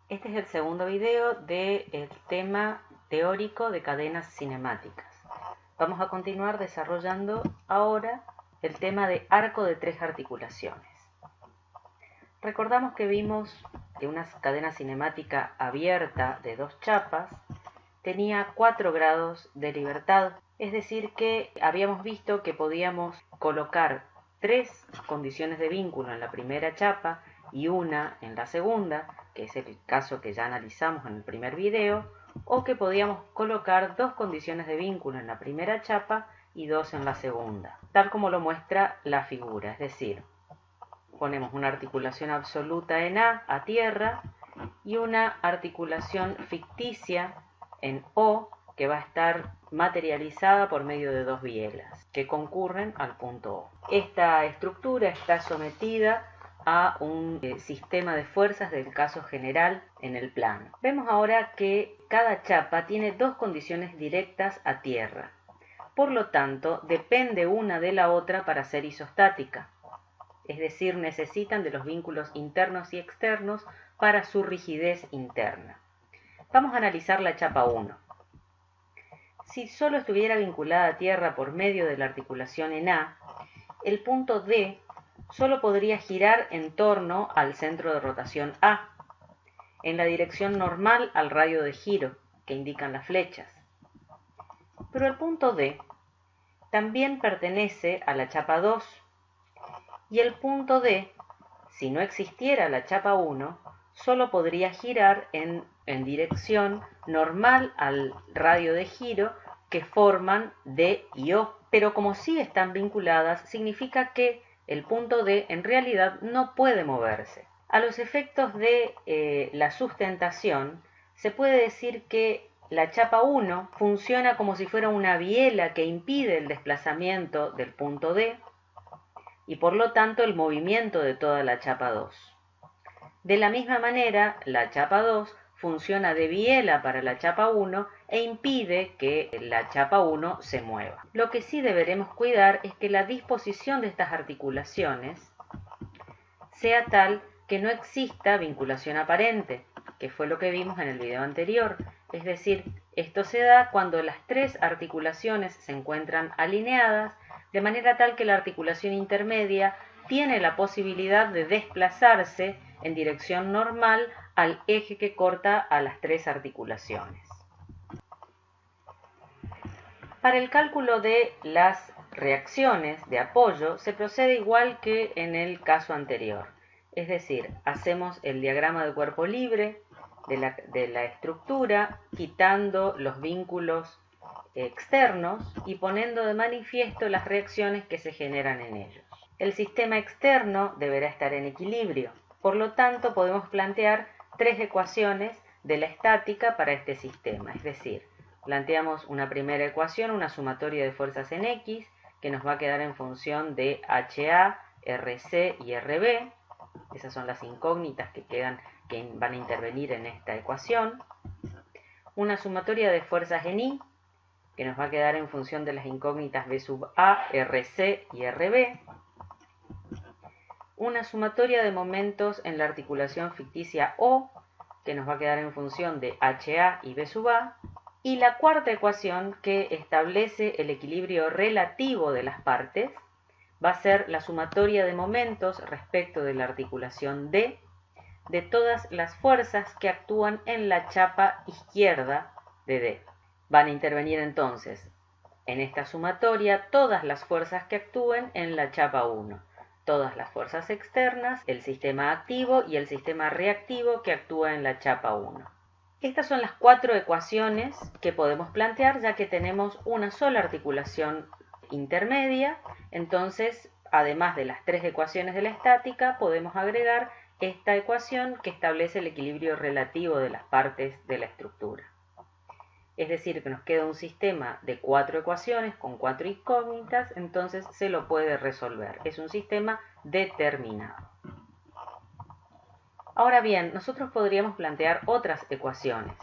Este es el segundo video del tema teórico de cadenas cinemáticas. Vamos a continuar desarrollando ahora el tema de arco de tres articulaciones. Recordamos que vimos que una cadena cinemática abierta de dos chapas tenía 4 grados de libertad, es decir que habíamos visto que podíamos colocar 3 condiciones de vínculo en la primera chapa y una en la segunda, que es el caso que ya analizamos en el primer video, o que podíamos colocar 2 condiciones de vínculo en la primera chapa y 2 en la segunda, tal como lo muestra la figura, es decir, ponemos una articulación absoluta en a tierra, y una articulación ficticia en O que va a estar materializada por medio de dos bielas que concurren al punto O. Esta estructura está sometida a un sistema de fuerzas del caso general en el plano. Vemos ahora que cada chapa tiene dos condiciones directas a tierra. Por lo tanto, depende una de la otra para ser isostática. Es decir, necesitan de los vínculos internos y externos para su rigidez interna. Vamos a analizar la chapa 1. Si solo estuviera vinculada a tierra por medio de la articulación en A, el punto D solo podría girar en torno al centro de rotación A, en la dirección normal al radio de giro que indican las flechas. Pero el punto D también pertenece a la chapa 2, y el punto D, si no existiera la chapa 1, solo podría girar en dirección normal al radio de giro que forman D y O, pero como sí están vinculadas, significa que el punto D en realidad no puede moverse. A los efectos de la sustentación, se puede decir que la chapa 1 funciona como si fuera una biela que impide el desplazamiento del punto D y por lo tanto el movimiento de toda la chapa 2. De la misma manera, la chapa 2 funciona de biela para la chapa 1 e impide que la chapa 1 se mueva. Lo que sí deberemos cuidar es que la disposición de estas articulaciones sea tal que no exista vinculación aparente, que fue lo que vimos en el video anterior. Es decir, esto se da cuando las tres articulaciones se encuentran alineadas, de manera tal que la articulación intermedia tiene la posibilidad de desplazarse en dirección normal al eje que corta a las tres articulaciones. Para el cálculo de las reacciones de apoyo se procede igual que en el caso anterior. Es decir, hacemos el diagrama de cuerpo libre de la estructura, quitando los vínculos externos y poniendo de manifiesto las reacciones que se generan en ellos. El sistema externo deberá estar en equilibrio. Por lo tanto, podemos plantear tres ecuaciones de la estática para este sistema. Es decir, planteamos una primera ecuación, una sumatoria de fuerzas en X, que nos va a quedar en función de HA, RC y RB. Esas son las incógnitas que van a intervenir en esta ecuación. Una sumatoria de fuerzas en I, que nos va a quedar en función de las incógnitas B sub A, RC y RB. Una sumatoria de momentos en la articulación ficticia O, que nos va a quedar en función de HA y B sub A. Y la cuarta ecuación, que establece el equilibrio relativo de las partes, va a ser la sumatoria de momentos respecto de la articulación D de todas las fuerzas que actúan en la chapa izquierda de D. Van a intervenir entonces en esta sumatoria todas las fuerzas que actúen en la chapa 1, todas las fuerzas externas, el sistema activo y el sistema reactivo que actúa en la chapa 1. Estas son las 4 ecuaciones que podemos plantear, ya que tenemos una sola articulación intermedia. Entonces, además de las 3 ecuaciones de la estática, podemos agregar esta ecuación que establece el equilibrio relativo de las partes de la estructura. Es decir, que nos queda un sistema de 4 ecuaciones con 4 incógnitas, entonces se lo puede resolver. Es un sistema determinado. Ahora bien, nosotros podríamos plantear otras ecuaciones,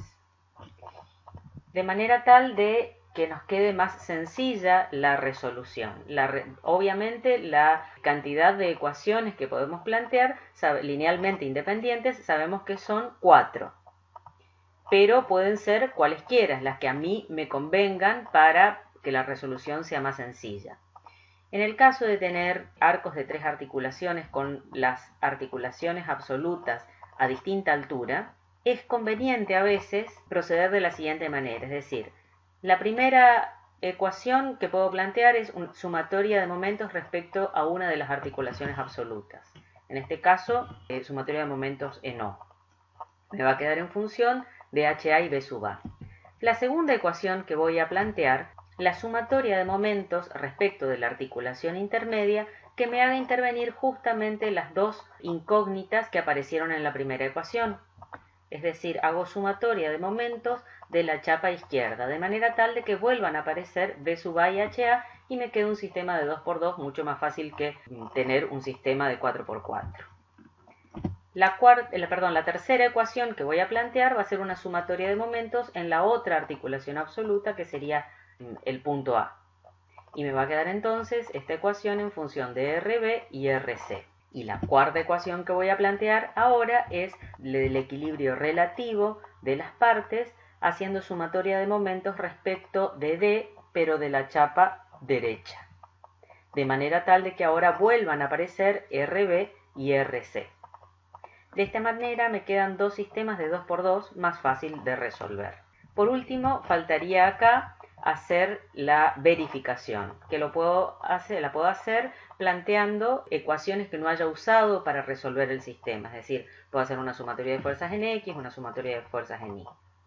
de manera tal de que nos quede más sencilla la resolución. Obviamente la cantidad de ecuaciones que podemos plantear linealmente independientes sabemos que son 4, pero pueden ser cualesquiera, las que a mí me convengan para que la resolución sea más sencilla. En el caso de tener arcos de 3 articulaciones con las articulaciones absolutas a distinta altura, es conveniente a veces proceder de la siguiente manera, es decir, la primera ecuación que puedo plantear es una sumatoria de momentos respecto a una de las articulaciones absolutas. En este caso, sumatoria de momentos en O. Me va a quedar en función de HA y B sub A. La segunda ecuación que voy a plantear, la sumatoria de momentos respecto de la articulación intermedia que me haga intervenir justamente las dos incógnitas que aparecieron en la primera ecuación. Es decir, hago sumatoria de momentos de la chapa izquierda, de manera tal de que vuelvan a aparecer B sub A y HA y me quede un sistema de 2×2 mucho más fácil que tener un sistema de 4×4. La tercera ecuación que voy a plantear va a ser una sumatoria de momentos en la otra articulación absoluta que sería el punto A. Y me va a quedar entonces esta ecuación en función de RB y RC. Y la cuarta ecuación que voy a plantear ahora es el equilibrio relativo de las partes haciendo sumatoria de momentos respecto de D, pero de la chapa derecha. De manera tal de que ahora vuelvan a aparecer RB y RC. De esta manera me quedan dos sistemas de 2×2 más fácil de resolver. Por último, faltaría acá hacer la verificación, que la puedo hacer planteando ecuaciones que no haya usado para resolver el sistema, es decir, puedo hacer una sumatoria de fuerzas en X, una sumatoria de fuerzas en Y.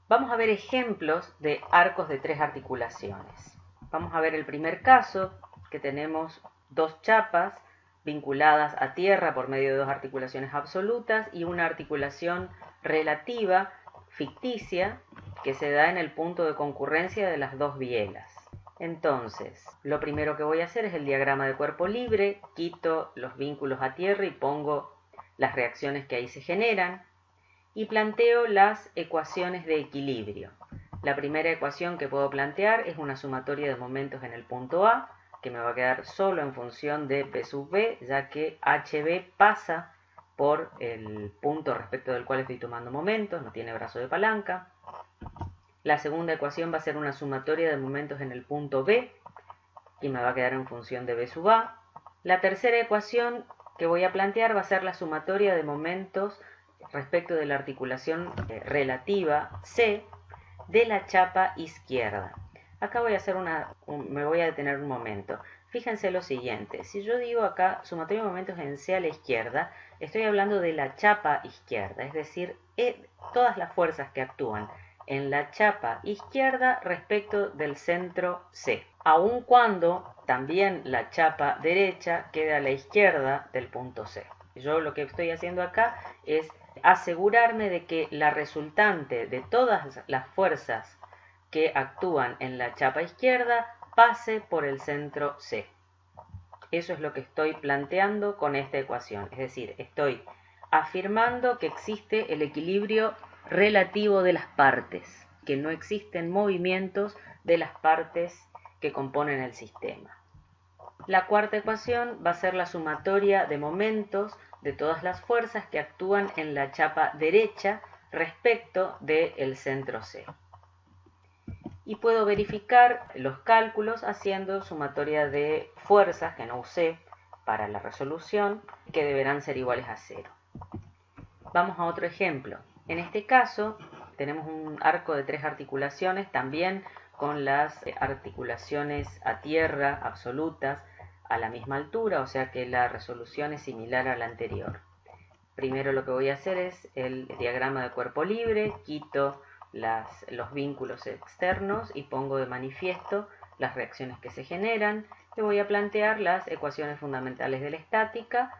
Vamos a ver ejemplos de arcos de 3 articulaciones. Vamos a ver el primer caso, que tenemos dos chapas vinculadas a tierra por medio de dos articulaciones absolutas y una articulación relativa ficticia que se da en el punto de concurrencia de las dos bielas. Entonces, lo primero que voy a hacer es el diagrama de cuerpo libre, quito los vínculos a tierra y pongo las reacciones que ahí se generan y planteo las ecuaciones de equilibrio. La primera ecuación que puedo plantear es una sumatoria de momentos en el punto A, que me va a quedar solo en función de P sub B, ya que HB pasa por el punto respecto del cual estoy tomando momentos, no tiene brazo de palanca. La segunda ecuación va a ser una sumatoria de momentos en el punto B, y me va a quedar en función de B sub A. La tercera ecuación que voy a plantear va a ser la sumatoria de momentos respecto de la articulación relativa C de la chapa izquierda. Acá voy a hacer me voy a detener un momento. Fíjense lo siguiente, si yo digo acá sumatoria de momentos en C a la izquierda, estoy hablando de la chapa izquierda, es decir, todas las fuerzas que actúan en la chapa izquierda respecto del centro C, aun cuando también la chapa derecha queda a la izquierda del punto C. Yo lo que estoy haciendo acá es asegurarme de que la resultante de todas las fuerzas que actúan en la chapa izquierda pase por el centro C. Eso es lo que estoy planteando con esta ecuación, es decir, estoy afirmando que existe el equilibrio relativo de las partes, que no existen movimientos de las partes que componen el sistema. La cuarta ecuación va a ser la sumatoria de momentos de todas las fuerzas que actúan en la chapa derecha respecto del centro C. Y puedo verificar los cálculos haciendo sumatoria de fuerzas que no usé para la resolución, que deberán ser iguales a 0. Vamos a otro ejemplo. En este caso tenemos un arco de 3 articulaciones, también con las articulaciones a tierra absolutas a la misma altura, o sea que la resolución es similar a la anterior. Primero lo que voy a hacer es el diagrama de cuerpo libre, quito los vínculos externos y pongo de manifiesto las reacciones que se generan. Y voy a plantear las ecuaciones fundamentales de la estática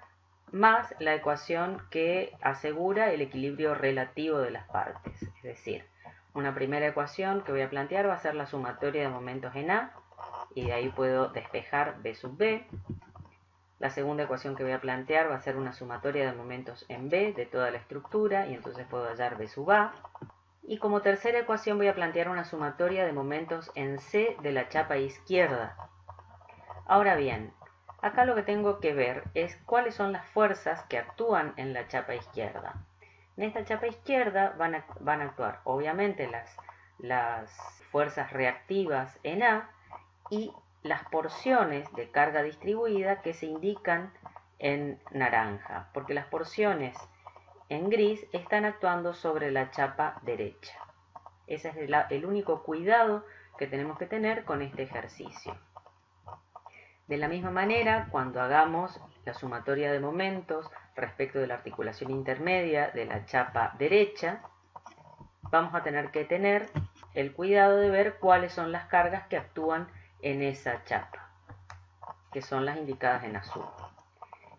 más la ecuación que asegura el equilibrio relativo de las partes. Es decir, una primera ecuación que voy a plantear va a ser la sumatoria de momentos en A, y de ahí puedo despejar B sub B. La segunda ecuación que voy a plantear va a ser una sumatoria de momentos en B de toda la estructura, y entonces puedo hallar B sub A. Y como tercera ecuación voy a plantear una sumatoria de momentos en C de la chapa izquierda. Ahora bien, acá lo que tengo que ver es cuáles son las fuerzas que actúan en la chapa izquierda. En esta chapa izquierda van a actuar obviamente las fuerzas reactivas en A y las porciones de carga distribuida que se indican en naranja, porque las porciones en gris están actuando sobre la chapa derecha. Ese es el único cuidado que tenemos que tener con este ejercicio. De la misma manera, cuando hagamos la sumatoria de momentos respecto de la articulación intermedia de la chapa derecha, vamos a tener que tener el cuidado de ver cuáles son las cargas que actúan en esa chapa, que son las indicadas en azul.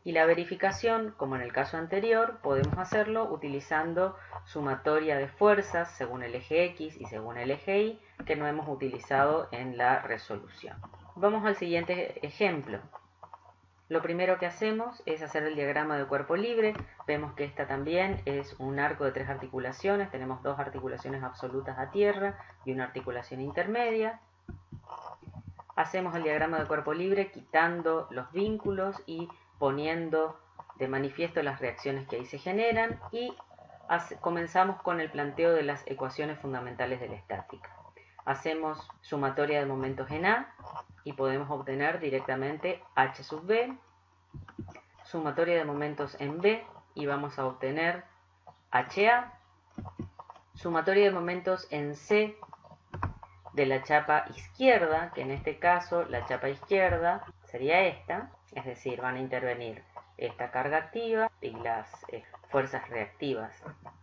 Y la verificación, como en el caso anterior, podemos hacerlo utilizando sumatoria de fuerzas según el eje X y según el eje Y, que no hemos utilizado en la resolución. Vamos al siguiente ejemplo. Lo primero que hacemos es hacer el diagrama de cuerpo libre. Vemos que esta también es un arco de 3 articulaciones. Tenemos 2 articulaciones absolutas a tierra y una articulación intermedia. Hacemos el diagrama de cuerpo libre quitando los vínculos y poniendo de manifiesto las reacciones que ahí se generan, y comenzamos con el planteo de las ecuaciones fundamentales de la estática. Hacemos sumatoria de momentos en A y podemos obtener directamente H sub B, sumatoria de momentos en B y vamos a obtener HA, sumatoria de momentos en C de la chapa izquierda, que en este caso la chapa izquierda sería esta, es decir, van a intervenir esta carga activa y las fuerzas reactivas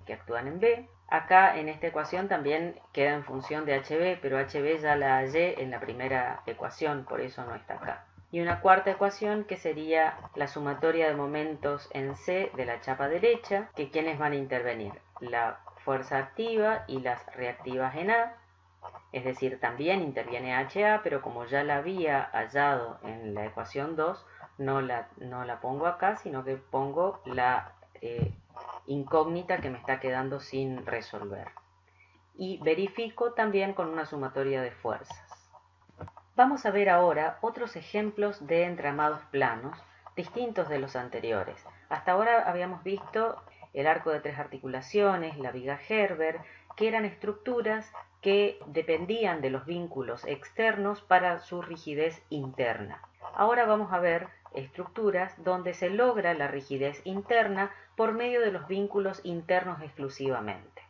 que actúan en B. Acá en esta ecuación también queda en función de HB, pero HB ya la hallé en la primera ecuación, por eso no está acá. Y una cuarta ecuación que sería la sumatoria de momentos en C de la chapa derecha, que quienes van a intervenir, la fuerza activa y las reactivas en A, es decir, también interviene HA, pero como ya la había hallado en la ecuación 2, no la pongo acá, sino que pongo la incógnita que me está quedando sin resolver. Y verifico también con una sumatoria de fuerzas. Vamos a ver ahora otros ejemplos de entramados planos distintos de los anteriores. Hasta ahora habíamos visto el arco de 3 articulaciones, la viga Gerber, que eran estructuras que dependían de los vínculos externos para su rigidez interna. Ahora vamos a ver estructuras donde se logra la rigidez interna por medio de los vínculos internos exclusivamente.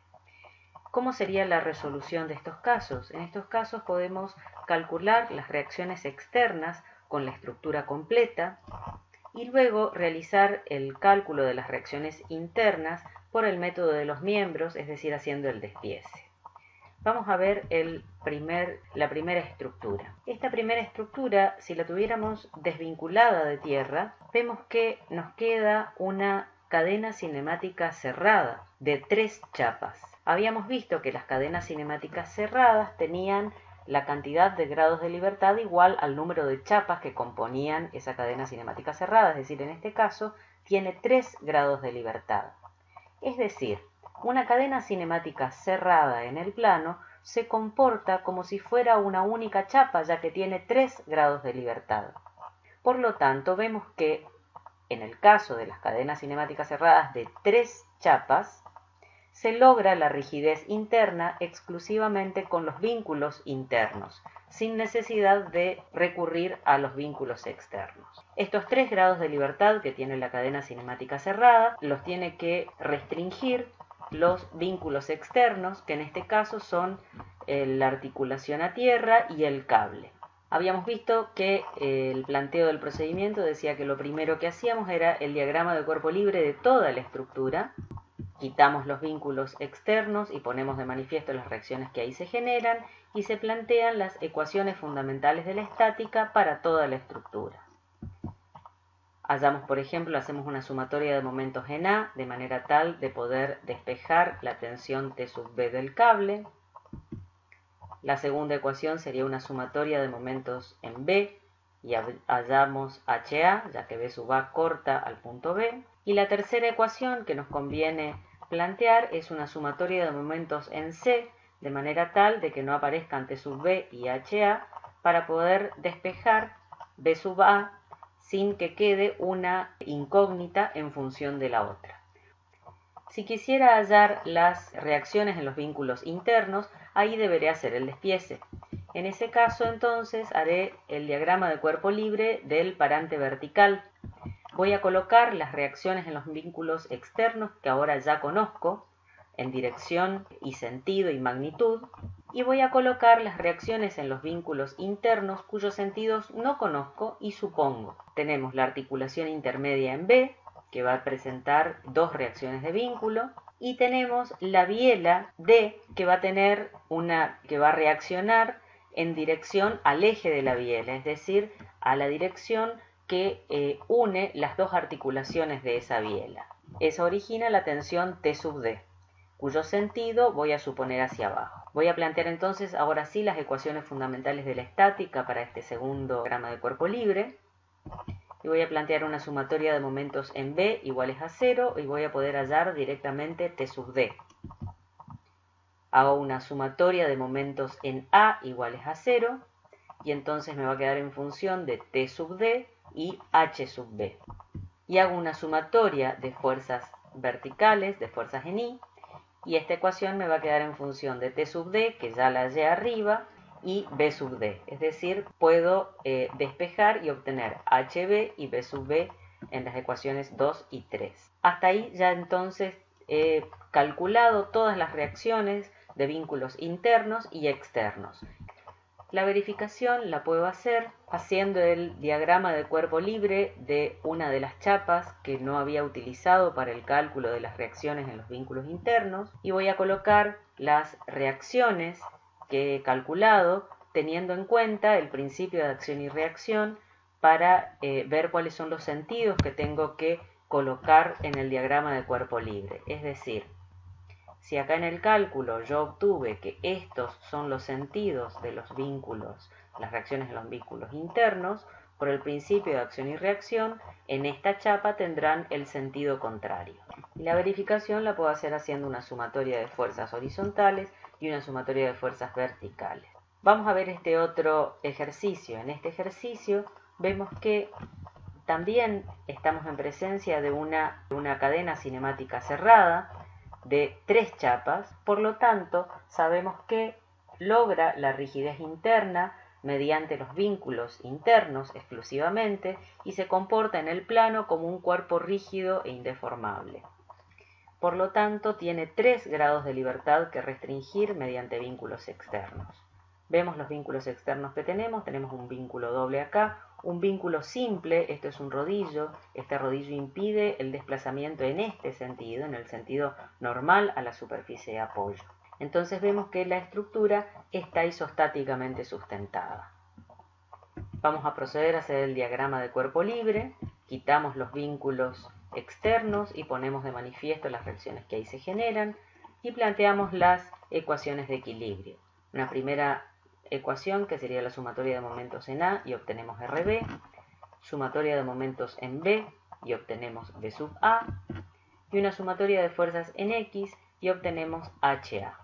¿Cómo sería la resolución de estos casos? En estos casos podemos calcular las reacciones externas con la estructura completa y luego realizar el cálculo de las reacciones internas por el método de los miembros, es decir, haciendo el despiece. Vamos a ver la primera estructura. Esta primera estructura, si la tuviéramos desvinculada de tierra, vemos que nos queda una cadena cinemática cerrada de 3 chapas. Habíamos visto que las cadenas cinemáticas cerradas tenían la cantidad de grados de libertad igual al número de chapas que componían esa cadena cinemática cerrada, es decir, en este caso tiene 3 grados de libertad. Es decir, una cadena cinemática cerrada en el plano se comporta como si fuera una única chapa, ya que tiene 3 grados de libertad. Por lo tanto, vemos que en el caso de las cadenas cinemáticas cerradas de 3 chapas, se logra la rigidez interna exclusivamente con los vínculos internos, sin necesidad de recurrir a los vínculos externos. Estos 3 grados de libertad que tiene la cadena cinemática cerrada los tiene que restringir los vínculos externos, que en este caso son la articulación a tierra y el cable. Habíamos visto que el planteo del procedimiento decía que lo primero que hacíamos era el diagrama de cuerpo libre de toda la estructura. Quitamos los vínculos externos y ponemos de manifiesto las reacciones que ahí se generan y se plantean las ecuaciones fundamentales de la estática para toda la estructura. Por ejemplo, hacemos una sumatoria de momentos en A de manera tal de poder despejar la tensión T sub B del cable. La segunda ecuación sería una sumatoria de momentos en B y hallamos HA, ya que B sub A corta al punto B. Y la tercera ecuación que nos conviene plantear es una sumatoria de momentos en C, de manera tal de que no aparezcan T sub B y HA, para poder despejar B sub A sin que quede una incógnita en función de la otra. Si quisiera hallar las reacciones en los vínculos internos, ahí deberé hacer el despiece. En ese caso, entonces, haré el diagrama de cuerpo libre del parante vertical. Voy a colocar las reacciones en los vínculos externos que ahora ya conozco, en dirección y sentido y magnitud, y voy a colocar las reacciones en los vínculos internos cuyos sentidos no conozco y supongo. Tenemos la articulación intermedia en B, que va a presentar dos reacciones de vínculo, y tenemos la biela D, que va a reaccionar en dirección al eje de la biela, es decir, a la dirección que une las dos articulaciones de esa biela. Eso origina la tensión T sub D, cuyo sentido voy a suponer hacia abajo. Voy a plantear entonces ahora sí las ecuaciones fundamentales de la estática para este segundo diagrama de cuerpo libre. Y voy a plantear una sumatoria de momentos en B iguales a 0 y voy a poder hallar directamente T sub D. Hago una sumatoria de momentos en A iguales a 0 y entonces me va a quedar en función de T sub D y H sub B. Y hago una sumatoria de fuerzas verticales, de fuerzas en I, y esta ecuación me va a quedar en función de T sub D, que ya la hallé arriba, y B sub D. Es decir, puedo despejar y obtener HB y B sub B en las ecuaciones 2 y 3. Hasta ahí ya entonces he calculado todas las reacciones de vínculos internos y externos. La verificación la puedo hacer haciendo el diagrama de cuerpo libre de una de las chapas que no había utilizado para el cálculo de las reacciones en los vínculos internos, y voy a colocar las reacciones que he calculado teniendo en cuenta el principio de acción y reacción para ver cuáles son los sentidos que tengo que colocar en el diagrama de cuerpo libre. Es decir, si acá en el cálculo yo obtuve que estos son los sentidos de los vínculos, las reacciones de los vínculos internos, por el principio de acción y reacción, en esta chapa tendrán el sentido contrario. Y la verificación la puedo hacer haciendo una sumatoria de fuerzas horizontales y una sumatoria de fuerzas verticales. Vamos a ver este otro ejercicio. En este ejercicio vemos que también estamos en presencia de una cadena cinemática cerrada de 3 chapas, por lo tanto sabemos que logra la rigidez interna mediante los vínculos internos exclusivamente y se comporta en el plano como un cuerpo rígido e indeformable. Por lo tanto, tiene 3 grados de libertad que restringir mediante vínculos externos. Vemos los vínculos externos que tenemos un vínculo doble acá, un vínculo simple, esto es un rodillo, este rodillo impide el desplazamiento en este sentido, en el sentido normal a la superficie de apoyo. Entonces vemos que la estructura está isostáticamente sustentada. Vamos a proceder a hacer el diagrama de cuerpo libre, quitamos los vínculos externos y ponemos de manifiesto las reacciones que ahí se generan y planteamos las ecuaciones de equilibrio. Una primera ecuación que sería la sumatoria de momentos en A y obtenemos RB, sumatoria de momentos en B y obtenemos B sub A, y una sumatoria de fuerzas en X y obtenemos HA.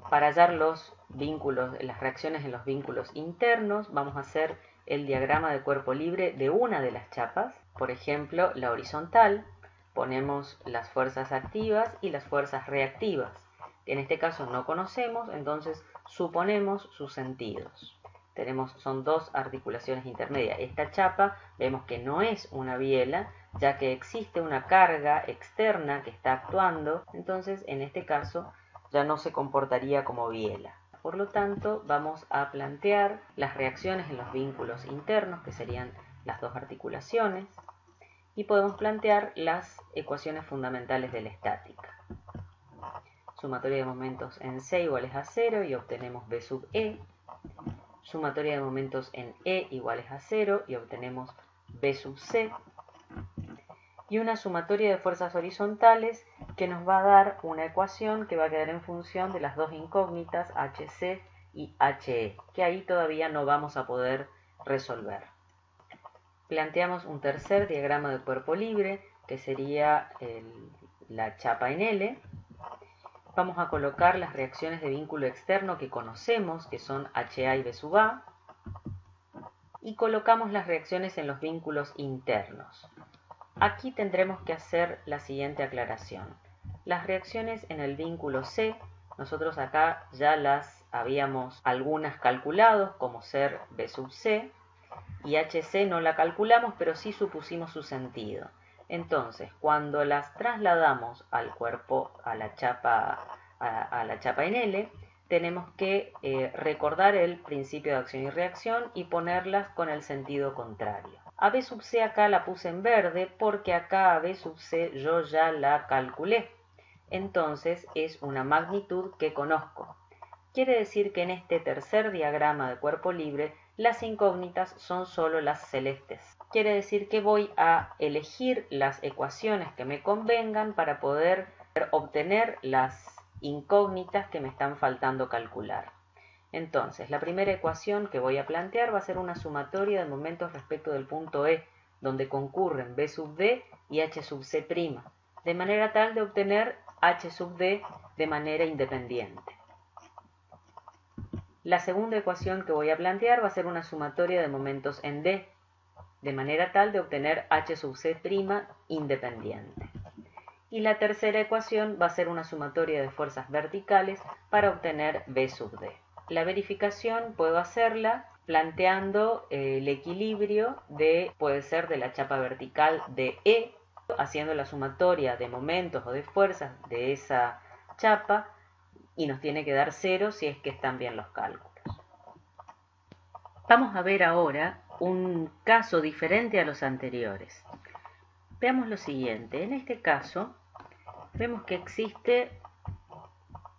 Para hallar los vínculos, las reacciones en los vínculos internos, vamos a hacer el diagrama de cuerpo libre de una de las chapas, por ejemplo la horizontal, ponemos las fuerzas activas y las fuerzas reactivas, que en este caso no conocemos, entonces suponemos sus sentidos. Son 2 articulaciones intermedias. Esta chapa vemos que no es una biela, ya que existe una carga externa que está actuando, entonces en este caso ya no se comportaría como biela. Por lo tanto, vamos a plantear las reacciones en los vínculos internos, que serían las 2 articulaciones, y podemos plantear las ecuaciones fundamentales de la estática. Sumatoria de momentos en C iguales a 0 y obtenemos B sub E. Sumatoria de momentos en E iguales a 0 y obtenemos B sub C. Y una sumatoria de fuerzas horizontales que nos va a dar una ecuación que va a quedar en función de las 2 incógnitas HC y HE, que ahí todavía no vamos a poder resolver. Planteamos un tercer diagrama de cuerpo libre, que sería la chapa en L. Vamos a colocar las reacciones de vínculo externo que conocemos, que son HA y B sub A. Y colocamos las reacciones en los vínculos internos. Aquí tendremos que hacer la siguiente aclaración. Las reacciones en el vínculo C, nosotros acá ya las habíamos algunas calculado, como ser B sub C, y HC no la calculamos, pero sí supusimos su sentido. Entonces, cuando las trasladamos al cuerpo, a la chapa en L, tenemos que recordar el principio de acción y reacción y ponerlas con el sentido contrario. A B sub C acá la puse en verde porque acá a B sub C yo ya la calculé. Entonces es una magnitud que conozco. Quiere decir que en este tercer diagrama de cuerpo libre las incógnitas son solo las celestes. Quiere decir que voy a elegir las ecuaciones que me convengan para poder obtener las incógnitas que me están faltando calcular. Entonces, la primera ecuación que voy a plantear va a ser una sumatoria de momentos respecto del punto E, donde concurren B sub D y H sub C', de manera tal de obtener H sub D de manera independiente. La segunda ecuación que voy a plantear va a ser una sumatoria de momentos en D, de manera tal de obtener H sub C' independiente. Y la tercera ecuación va a ser una sumatoria de fuerzas verticales para obtener B sub D. La verificación puedo hacerla planteando el equilibrio puede ser de la chapa vertical de E, haciendo la sumatoria de momentos o de fuerzas de esa chapa, y nos tiene que dar 0 si es que están bien los cálculos. Vamos a ver ahora un caso diferente a los anteriores. Veamos lo siguiente. En este caso, vemos que existe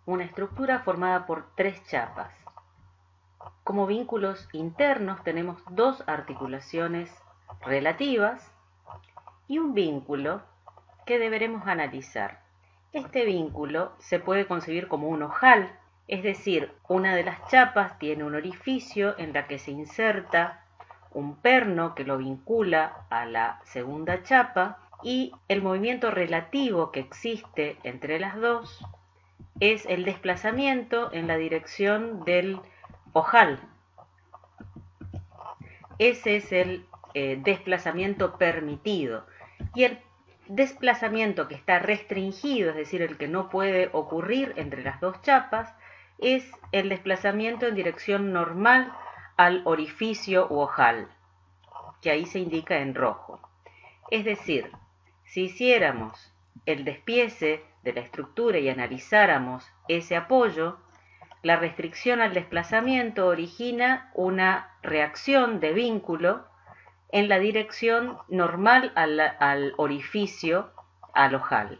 una estructura formada por 3 chapas. Como vínculos internos tenemos 2 articulaciones relativas y un vínculo que deberemos analizar. Este vínculo se puede concebir como un ojal, es decir, una de las chapas tiene un orificio en la que se inserta un perno que lo vincula a la segunda chapa y el movimiento relativo que existe entre las dos es el desplazamiento en la dirección del ojal. Ese es el desplazamiento permitido. Y el desplazamiento que está restringido, es decir, el que no puede ocurrir entre las dos chapas, es el desplazamiento en dirección normal al orificio u ojal, que ahí se indica en rojo. Es decir, si hiciéramos el despiece de la estructura y analizáramos ese apoyo, la restricción al desplazamiento origina una reacción de vínculo en la dirección normal al orificio, al ojal.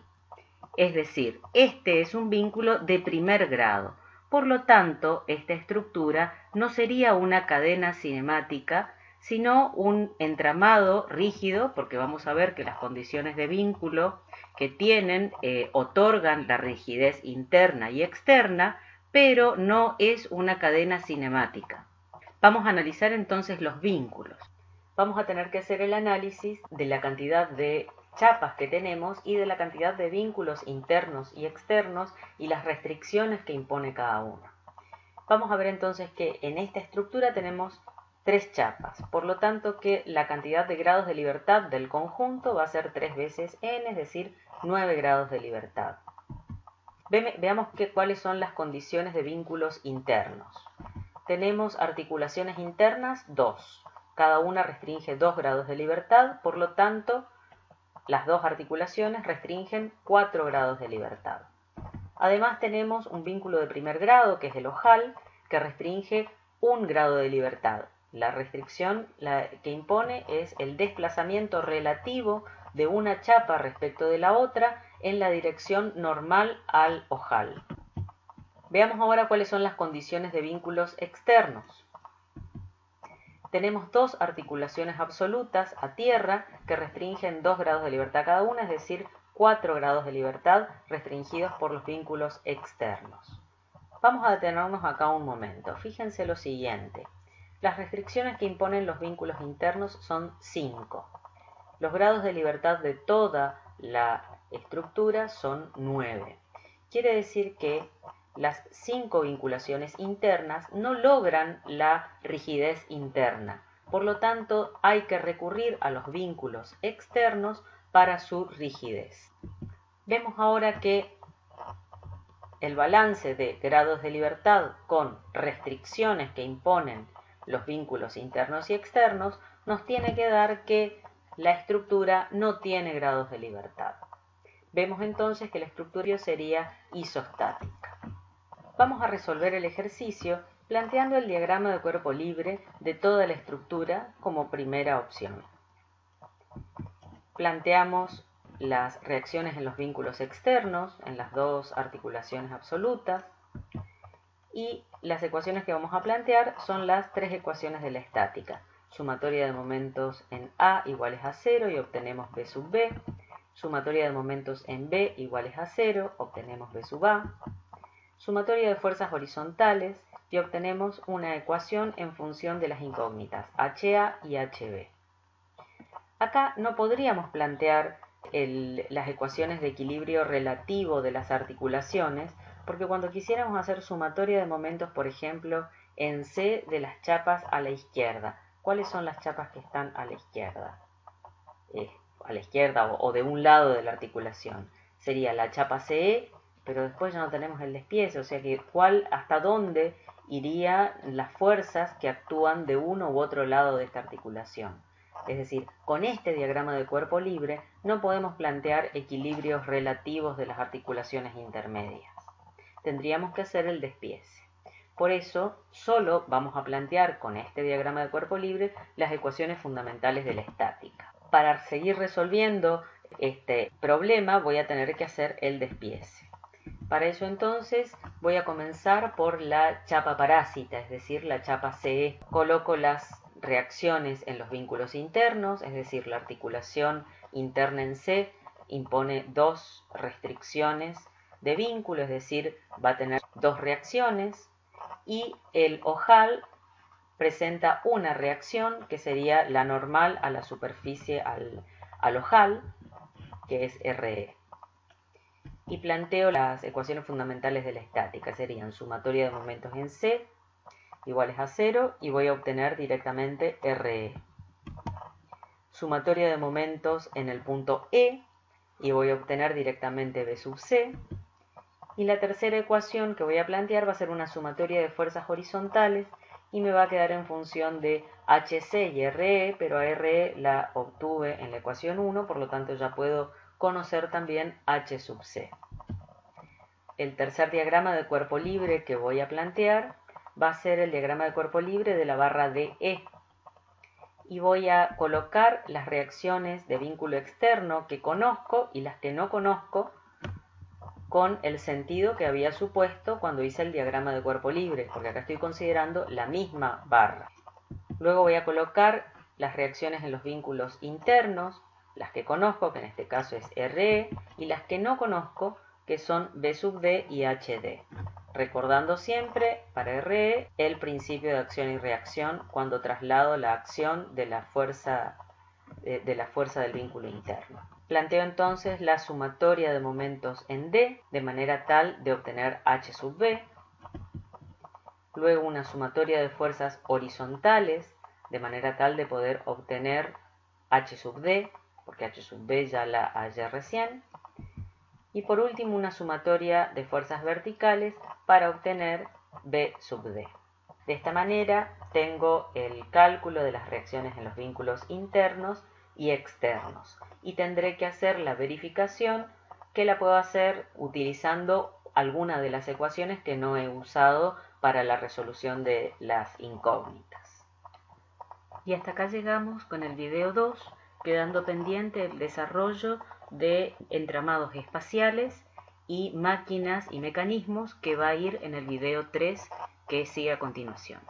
Es decir, este es un vínculo de primer grado. Por lo tanto, esta estructura no sería una cadena cinemática, sino un entramado rígido, porque vamos a ver que las condiciones de vínculo que tienen otorgan la rigidez interna y externa, pero no es una cadena cinemática. Vamos a analizar entonces los vínculos. Vamos a tener que hacer el análisis de la cantidad de chapas que tenemos y de la cantidad de vínculos internos y externos y las restricciones que impone cada uno. Vamos a ver entonces que en esta estructura tenemos 3 chapas, por lo tanto que la cantidad de grados de libertad del conjunto va a ser 3 veces n, es decir, 9 grados de libertad. Veamos cuáles son las condiciones de vínculos internos. Tenemos articulaciones internas 2. Cada una restringe 2 grados de libertad, por lo tanto, las 2 articulaciones restringen 4 grados de libertad. Además tenemos un vínculo de primer grado, que es el ojal, que restringe 1 grado de libertad. La restricción que impone es el desplazamiento relativo de una chapa respecto de la otra en la dirección normal al ojal. Veamos ahora cuáles son las condiciones de vínculos externos. Tenemos 2 articulaciones absolutas a tierra que restringen 2 grados de libertad cada una, es decir, 4 grados de libertad restringidos por los vínculos externos. Vamos a detenernos acá un momento. Fíjense lo siguiente. Las restricciones que imponen los vínculos internos son 5. Los grados de libertad de toda la estructura son 9. Quiere decir que las 5 vinculaciones internas no logran la rigidez interna. Por lo tanto, hay que recurrir a los vínculos externos para su rigidez. Vemos ahora que el balance de grados de libertad con restricciones que imponen los vínculos internos y externos nos tiene que dar que la estructura no tiene grados de libertad. Vemos entonces que la estructura sería isostática. Vamos a resolver el ejercicio planteando el diagrama de cuerpo libre de toda la estructura como primera opción. Planteamos las reacciones en los vínculos externos, en las dos articulaciones absolutas, y las ecuaciones que vamos a plantear son las 3 ecuaciones de la estática. Sumatoria de momentos en A iguales a 0 y obtenemos B sub B. Sumatoria de momentos en B iguales a 0, obtenemos B sub A. Sumatoria de fuerzas horizontales y obtenemos una ecuación en función de las incógnitas HA y HB. Acá no podríamos plantear las ecuaciones de equilibrio relativo de las articulaciones, porque cuando quisiéramos hacer sumatoria de momentos, por ejemplo, en C de las chapas a la izquierda, ¿cuáles son las chapas que están a la izquierda? A la izquierda o de un lado de la articulación. Sería la chapa CE, pero después ya no tenemos el despiece, o sea que hasta dónde irían las fuerzas que actúan de uno u otro lado de esta articulación. Es decir, con este diagrama de cuerpo libre no podemos plantear equilibrios relativos de las articulaciones intermedias. Tendríamos que hacer el despiece. Por eso, solo vamos a plantear con este diagrama de cuerpo libre las ecuaciones fundamentales de la estática. Para seguir resolviendo este problema voy a tener que hacer el despiece. Para eso entonces voy a comenzar por la chapa parásita, es decir, la chapa CE. Coloco las reacciones en los vínculos internos, es decir, la articulación interna en C impone 2 restricciones de vínculo, es decir, va a tener 2 reacciones, y el ojal presenta una reacción que sería la normal a la superficie al ojal, que es RE. Y planteo las ecuaciones fundamentales de la estática, serían sumatoria de momentos en C iguales a 0 y voy a obtener directamente RE. Sumatoria de momentos en el punto E y voy a obtener directamente B sub C. Y la tercera ecuación que voy a plantear va a ser una sumatoria de fuerzas horizontales y me va a quedar en función de HC y RE, pero a RE la obtuve en la ecuación 1, por lo tanto ya puedo conocer también H sub C. El tercer diagrama de cuerpo libre que voy a plantear va a ser el diagrama de cuerpo libre de la barra DE. Y voy a colocar las reacciones de vínculo externo que conozco y las que no conozco con el sentido que había supuesto cuando hice el diagrama de cuerpo libre, porque acá estoy considerando la misma barra. Luego voy a colocar las reacciones en los vínculos internos, las que conozco, que en este caso es RE, y las que no conozco, que son B sub D y HD. Recordando siempre, para RE, el principio de acción y reacción cuando traslado la acción de la fuerza del vínculo interno. Planteo entonces la sumatoria de momentos en D, de manera tal de obtener H sub B. Luego una sumatoria de fuerzas horizontales, de manera tal de poder obtener H sub D, porque H sub B ya la hallé recién. Y por último una sumatoria de fuerzas verticales para obtener B sub D. De esta manera tengo el cálculo de las reacciones en los vínculos internos y externos. Y tendré que hacer la verificación, que la puedo hacer utilizando alguna de las ecuaciones que no he usado para la resolución de las incógnitas. Y hasta acá llegamos con el video 2, quedando pendiente el desarrollo de entramados espaciales y máquinas y mecanismos que va a ir en el video 3 que sigue a continuación.